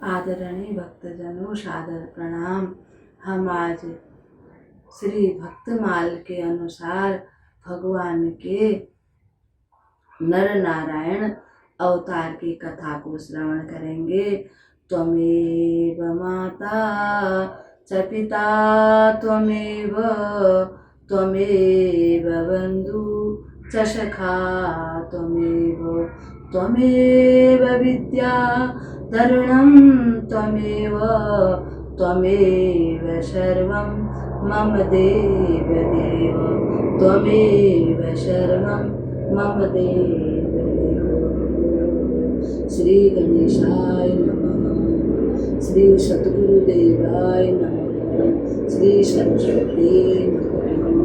आदरणीय भक्तजनों, सादर प्रणाम। हम आज श्री भक्तमाल के अनुसार भगवान के नर नारायण अवतार की कथा को श्रवण करेंगे। त्वमेव माता च पिता त्वमेव बंधु च सखा त्वमेव विद्या धरणं त्वमेव सर्वं मम देव त्वमेव सर्वं मम देव। श्री गणेशाय नमः। श्री सद्गुरुदेवाय नमः। श्री सरस्वती नमः।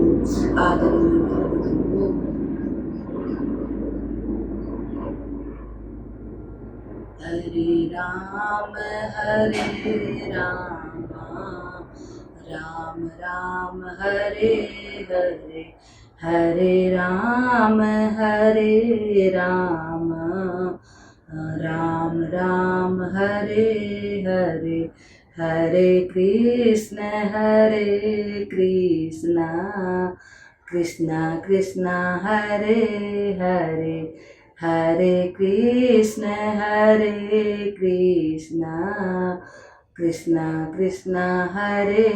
आदरणीय भक्तजनों, हरे राम राम राम हरे हरे, हरे राम राम राम हरे हरे, हरे कृष्ण कृष्ण कृष्ण हरे हरे, हरे कृष्ण कृष्ण कृष्ण हरे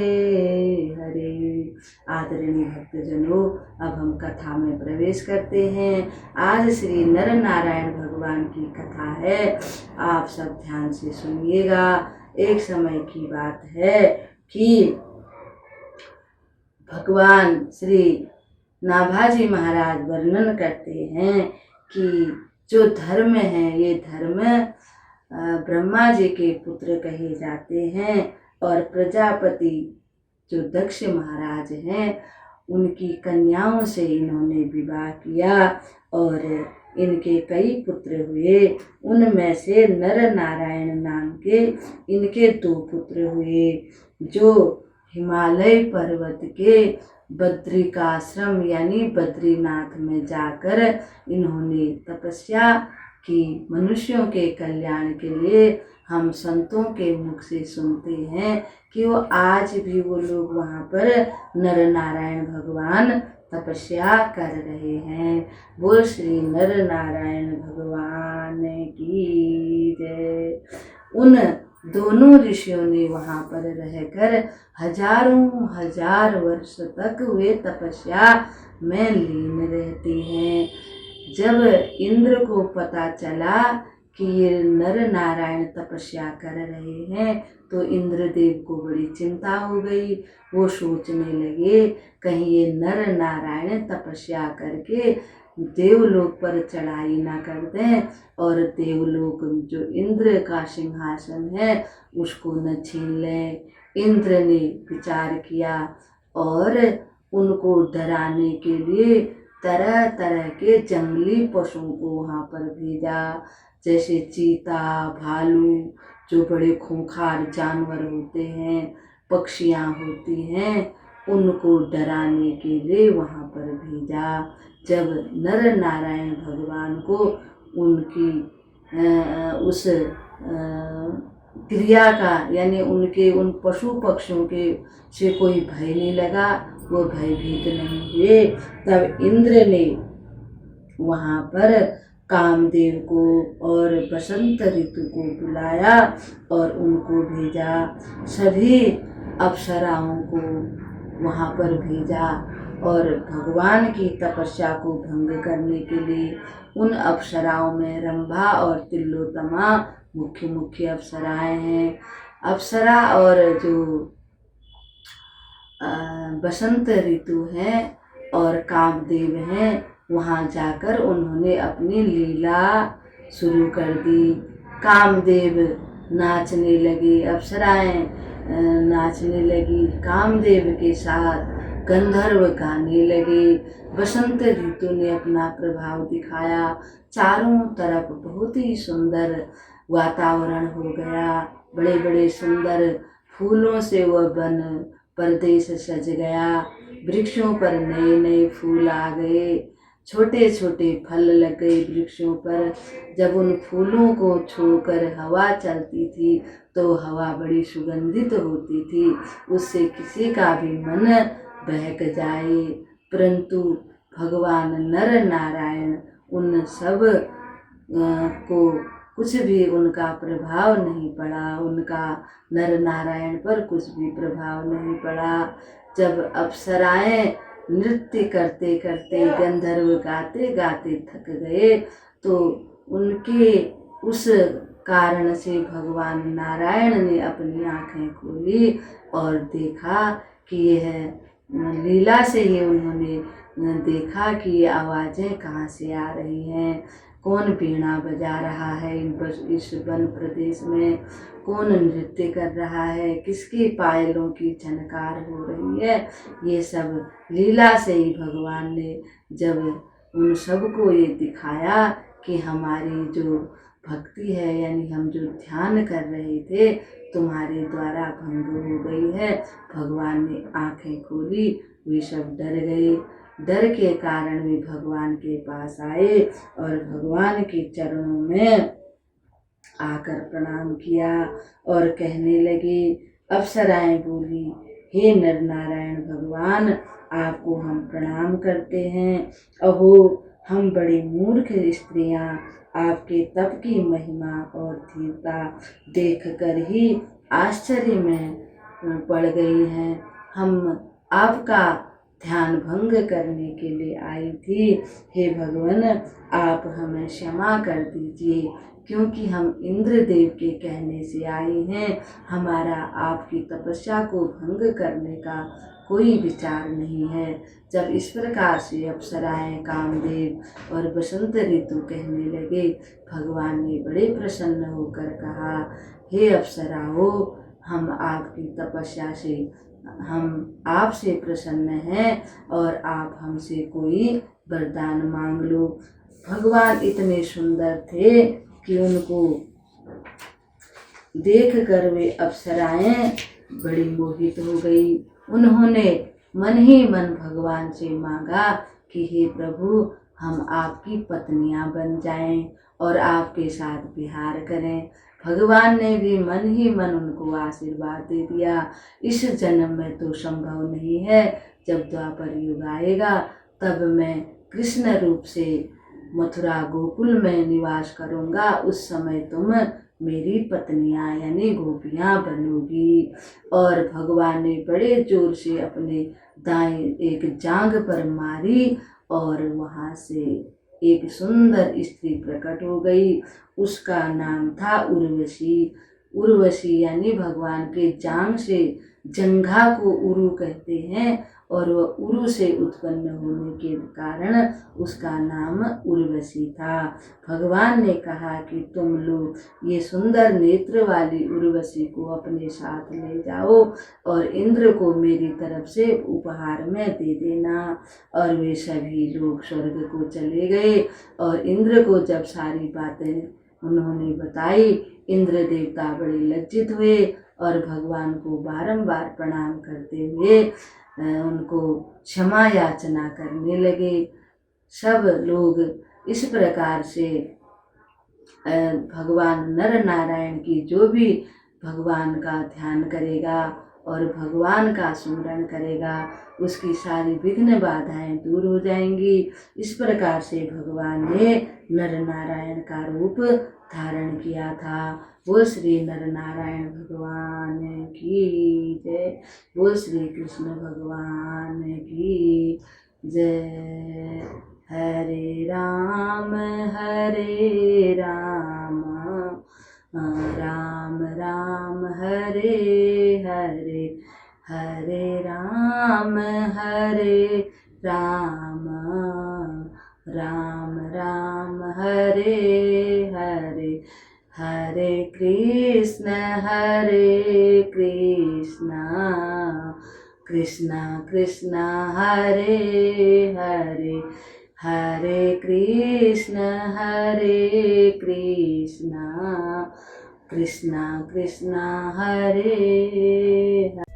हरे। आदरणीय भक्तजनों, अब हम कथा में प्रवेश करते हैं। आज श्री नर नारायण भगवान की कथा है। आप सब ध्यान से सुनिएगा। एक समय की बात है कि भगवान श्री नाभाजी महाराज वर्णन करते हैं कि जो धर्म है, ये धर्म ब्रह्मा जी के पुत्र कहे जाते हैं और प्रजापति जो दक्ष महाराज हैं, उनकी कन्याओं से इन्होंने विवाह किया और इनके कई पुत्र हुए। उनमें से नर नारायण नाम के इनके 2 पुत्र हुए, जो हिमालय पर्वत के बद्रिकाश्रम यानी बद्रीनाथ में जाकर इन्होंने तपस्या कि मनुष्यों के कल्याण के लिए हम संतों के मुख से सुनते हैं कि वो आज भी वो लोग वहाँ पर नर नारायण भगवान तपस्या कर रहे हैं। बोल श्री नर नारायण भगवान की जय। उन दोनों ऋषियों ने वहाँ पर रहकर हजारों हजार वर्ष तक वे तपस्या में लीन रहते हैं। जब इंद्र को पता चला कि ये नर नारायण तपस्या कर रहे हैं, तो इंद्रदेव को बड़ी चिंता हो गई। वो सोचने लगे कहीं ये नर नारायण तपस्या करके देवलोक पर चढ़ाई ना कर दें और देवलोक जो इंद्र का सिंहासन है उसको न छीन लें। इंद्र ने विचार किया और उनको डराने के लिए तरह तरह के जंगली पशुओं को वहाँ पर भेजा, जैसे चीता, भालू, जो बड़े खूंखार जानवर होते हैं, पक्षियाँ होती हैं, उनको डराने के लिए वहाँ पर भेजा। जब नर नारायण भगवान को उनकी उस क्रिया का यानी उनके उन पशु पक्षियों के से कोई भय नहीं लगा, वो भयभीत नहीं हुए, तब इंद्र ने वहाँ पर कामदेव को और बसंत ऋतु को बुलाया और उनको भेजा। सभी अप्सराओं को वहाँ पर भेजा और भगवान की तपस्या को भंग करने के लिए उन अप्सराओं में रंभा और तिलोत्तमा मुख्य अप्सराएं हैं। अप्सरा और जो बसंत ऋतु है और कामदेव हैं, वहाँ जाकर उन्होंने अपनी लीला शुरू कर दी। कामदेव नाचने लगे, अप्सराएं नाचने लगी, कामदेव के साथ गंधर्व गाने लगे। बसंत ऋतु ने अपना प्रभाव दिखाया, चारों तरफ बहुत ही सुंदर वातावरण हो गया। बड़े बड़े सुंदर फूलों से वह वन प्रदेश सज गया, वृक्षों पर नए नए फूल आ गए, छोटे छोटे फल लग गए वृक्षों पर। जब उन फूलों को छूकर हवा चलती थी तो हवा बड़ी सुगंधित होती थी, उससे किसी का भी मन बहक जाए। परंतु भगवान नर नारायण उन सब को कुछ भी उनका प्रभाव नहीं पड़ा, उनका नर नारायण पर कुछ भी प्रभाव नहीं पड़ा। जब अप्सराएं नृत्य करते करते, गंधर्व गाते गाते थक गए तो उनके उस कारण से भगवान नारायण ने अपनी आंखें खोली और देखा कि यह लीला से ही उन्होंने देखा कि ये आवाज़ें कहाँ से आ रही हैं, कौन वीणा बजा रहा है इस वन प्रदेश में, कौन नृत्य कर रहा है, किसकी पायलों की झनकार हो रही है। ये सब लीला से ही भगवान ने जब उन सबको ये दिखाया कि हमारी जो भक्ति है, यानी हम जो ध्यान कर रहे थे, तुम्हारे द्वारा भंग हो गई है। भगवान ने आंखें खोली, वे सब डर गए। डर के कारण वे भगवान के पास आए और भगवान के चरणों में आकर प्रणाम किया और कहने लगे। अप्सराएं बोली, हे नर नारायण भगवान, आपको हम प्रणाम करते हैं। अहो, हम बड़ी मूर्ख स्त्रियां आपके तप की महिमा और धीरता देखकर ही आश्चर्य में पड़ गई हैं। हम आपका ध्यान भंग करने के लिए आई थी। हे भगवान, आप हमें क्षमा कर दीजिए, क्योंकि हम इंद्रदेव के कहने से आए हैं। हमारा आपकी तपस्या को भंग करने का कोई विचार नहीं है। जब इस प्रकार से अप्सराएं, कामदेव और बसंत ऋतु कहने लगे, भगवान ने बड़े प्रसन्न होकर कहा, हे अप्सराओं, हम आपकी तपस्या से, हम आपसे प्रसन्न हैं और आप हमसे कोई वरदान मांग लो। भगवान इतने सुंदर थे कि उनको देखकर वे अप्सराएं बड़ी मोहित हो गई। उन्होंने मन ही मन भगवान से मांगा कि हे प्रभु, हम आपकी पत्नियां बन जाएं और आपके साथ विहार करें। भगवान ने भी मन ही मन उनको आशीर्वाद दे दिया। इस जन्म में तो संभव नहीं है, जब द्वापर युग आएगा तब मैं कृष्ण रूप से मथुरा गोकुल में निवास करूंगा। उस समय तुम मेरी पत्नियां यानी गोपियां बनोगी। और भगवान ने बड़े जोर से अपने दाएं एक जांघ पर मारी और वहां से एक सुंदर स्त्री प्रकट हो गई। उसका नाम था उर्वशी। उर्वशी यानी भगवान के जांघ से, जंघा को उरु कहते हैं, और वह उरु से उत्पन्न होने के कारण उसका नाम उर्वशी था। भगवान ने कहा कि तुम लोग ये सुंदर नेत्र वाली उर्वशी को अपने साथ ले जाओ और इंद्र को मेरी तरफ से उपहार में दे देना। और वे सभी लोग स्वर्ग को चले गए और इंद्र को जब सारी बातें उन्होंने बताई, इंद्र देवता बड़े लज्जित हुए और भगवान को बारंबार प्रणाम करते हुए उनको क्षमा याचना करने लगे। सब लोग इस प्रकार से भगवान नर नारायण की, जो भी भगवान का ध्यान करेगा और भगवान का स्मरण करेगा, उसकी सारी विघ्न बाधाएं दूर हो जाएंगी। इस प्रकार से भगवान ने नर नारायण का रूप धारण किया था। वो श्री नर नारायण भगवान की जय। वो श्री कृष्ण भगवान की जय। हरे राम राम राम हरे हरे, हरे राम राम राम हरे हरे, हरे कृष्ण कृष्ण कृष्ण हरे हरे, हरे कृष्ण कृष्ण कृष्ण हरे हरे।